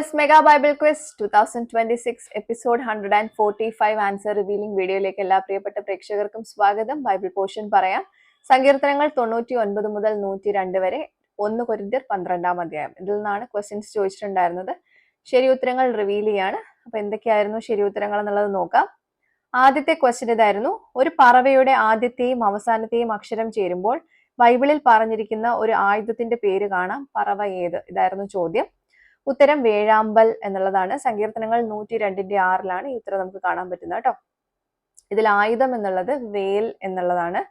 First Mega Bible Quiz 2026 episode 145 answer revealing വീഡിയോയിലേക്ക് എല്ലാ പ്രിയപ്പെട്ട പ്രേക്ഷകർക്കും സ്വാഗതം. ബൈബിൾ പോർഷൻ പറയാം. സങ്കീർത്തനങ്ങൾ 99 മുതൽ 102 വരെ, 1 കൊരിന്ത്യർ 12 അധ്യായം. ഇതിൽ നിന്നാണ് ക്വസ്റ്റ്യൻസ് ചോദിച്ചിട്ടുണ്ടായിരുന്നത്. ശരി ഉത്തരങ്ങൾ റിവീൽ ചെയ്യാണ്. അപ്പൊ എന്തൊക്കെയായിരുന്നു ശരി ഉത്തരങ്ങൾ എന്നുള്ളത് നോക്കാം. ആദ്യത്തെ ക്വസ്റ്റ്യൻ ഇതായിരുന്നു: ഒരു പറവയുടെ ആദ്യത്തെയും അവസാനത്തെയും അക്ഷരം ചേരുമ്പോൾ ബൈബിളിൽ പറഞ്ഞിരിക്കുന്ന ഒരു ആയുധത്തിന്റെ പേര് കാണാം. പറവ ഏത്? ഇതായിരുന്നു ചോദ്യം. ഉത്തരം വേഴാമ്പൽ എന്നുള്ളതാണ്. സങ്കീർത്തനങ്ങൾ 102:6 ഈ ഉത്തരം നമുക്ക് കാണാൻ പറ്റുന്നത് കേട്ടോ. ഇതിൽ ആയുധം എന്നുള്ളത് വേൽ എന്നുള്ളതാണ്.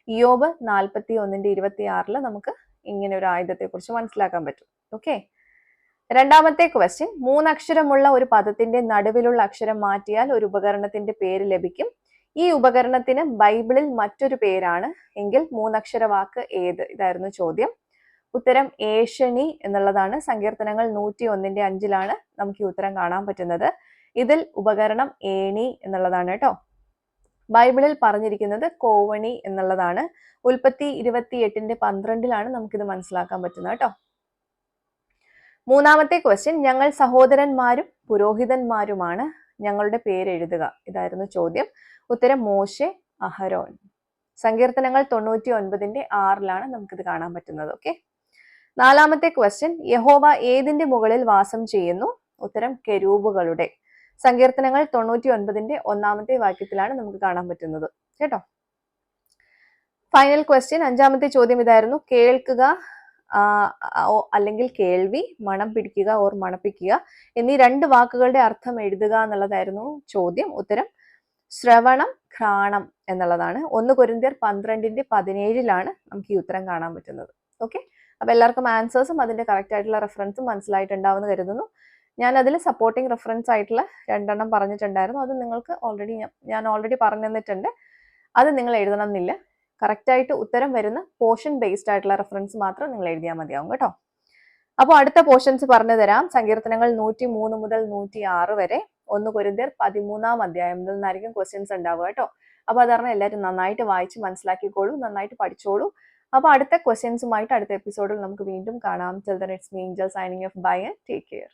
ഇയ്യോബ് 41:26 നമുക്ക് ഇങ്ങനെ ഒരു ആയുധത്തെ കുറിച്ച് മനസ്സിലാക്കാൻ പറ്റും. ഓക്കെ, രണ്ടാമത്തെ ക്വസ്റ്റ്യൻ: 3 അക്ഷരമുള്ള ഒരു പദത്തിന്റെ നടുവിലുള്ള അക്ഷരം മാറ്റിയാൽ ഒരു ഉപകരണത്തിന്റെ പേര് ലഭിക്കും. ഈ ഉപകരണത്തിന് ബൈബിളിൽ മറ്റൊരു പേരാണ് എങ്കിൽ 3 അക്ഷര വാക്ക് ഏത്? ഇതായിരുന്നു ചോദ്യം. ഉത്തരം ഏഷണി എന്നുള്ളതാണ്. സങ്കീർത്തനങ്ങൾ 101:5 നമുക്ക് ഈ ഉത്തരം കാണാൻ പറ്റുന്നത്. ഇതിൽ ഉപകരണം ഏണി എന്നുള്ളതാണ് കേട്ടോ. ബൈബിളിൽ പറഞ്ഞിരിക്കുന്നത് കോവണി എന്നുള്ളതാണ്. ഉൽപ്പത്തി 28:12 നമുക്കിത് മനസ്സിലാക്കാൻ പറ്റുന്നത് കേട്ടോ. മൂന്നാമത്തെ ക്വസ്റ്റ്യൻ: ഞങ്ങൾ സഹോദരന്മാരും പുരോഹിതന്മാരുമാണ്, ഞങ്ങളുടെ പേര് എഴുതുക. ഇതായിരുന്നു ചോദ്യം. ഉത്തരം മോശെ, അഹരോൻ. സങ്കീർത്തനങ്ങൾ 99:6 നമുക്കിത് കാണാൻ പറ്റുന്നത്. ഓക്കെ, നാലാമത്തെ ക്വസ്റ്റ്യൻ: യഹോവ ഏതിന്റെ മുകളിൽ വാസം ചെയ്യുന്നു? ഉത്തരം കെരൂബുകളുടെ. സങ്കീർത്തനങ്ങൾ 99:1 വാക്യത്തിലാണ് നമുക്ക് കാണാൻ പറ്റുന്നത് കേട്ടോ. ഫൈനൽ ക്വസ്റ്റ്യൻ, അഞ്ചാമത്തെ ചോദ്യം ഇതായിരുന്നു: കേൾക്കുക അല്ലെങ്കിൽ കേൾവി, മണം പിടിക്കുക ഓർ മണപ്പിക്കുക എന്നീ 2 വാക്കുകളുടെ അർത്ഥം എഴുതുക എന്നുള്ളതായിരുന്നു ചോദ്യം. ഉത്തരം ശ്രവണം, ഘ്രാണം എന്നുള്ളതാണ്. 1 കൊരിന്ത്യർ 12:17 നമുക്ക് ഈ ഉത്തരം കാണാൻ പറ്റുന്നത്. ഓക്കെ, അപ്പൊ എല്ലാവർക്കും ആൻസേഴ്സും അതിന്റെ കറക്റ്റ് ആയിട്ടുള്ള റെഫറൻസും മനസ്സിലായിട്ടുണ്ടാവുമെന്ന് കരുതുന്നു. ഞാൻ അതിൽ സപ്പോർട്ടിംഗ് റെഫറൻസ് ആയിട്ടുള്ള 2 പറഞ്ഞിട്ടുണ്ടായിരുന്നു. അത് നിങ്ങൾക്ക് ഞാൻ ഓൾറെഡി പറഞ്ഞു തന്നിട്ടുണ്ട്. അത് നിങ്ങൾ എഴുതണം എന്നില്ല. കറക്റ്റ് ആയിട്ട് ഉത്തരം വരുന്ന പോർഷൻ ബേസ്ഡ് ആയിട്ടുള്ള റെഫറൻസ് മാത്രം നിങ്ങൾ എഴുതിയാൽ മതിയാവും കേട്ടോ. അപ്പോൾ അടുത്ത പോർഷൻസ് പറഞ്ഞു തരാം. സങ്കീർത്തനങ്ങൾ 103 മുതൽ 106 വരെ, 1 കൊരിന്ത്യർ 13 അധ്യായം നിന്നായിരിക്കും ക്വസ്റ്റ്യൻസ് ഉണ്ടാവുക കേട്ടോ. അപ്പൊ അതറിഞ്ഞ എല്ലാവരും നന്നായിട്ട് വായിച്ച് മനസ്സിലാക്കിക്കോളൂ, നന്നായിട്ട് പഠിച്ചോളൂ. അപ്പൊ അടുത്ത ക്വസ്റ്റ്യൻസുമായിട്ട് അടുത്ത എപ്പിസോഡിൽ നമുക്ക് വീണ്ടും കാണാം. Till then, it's me, Angel, signing off. Bye and take care.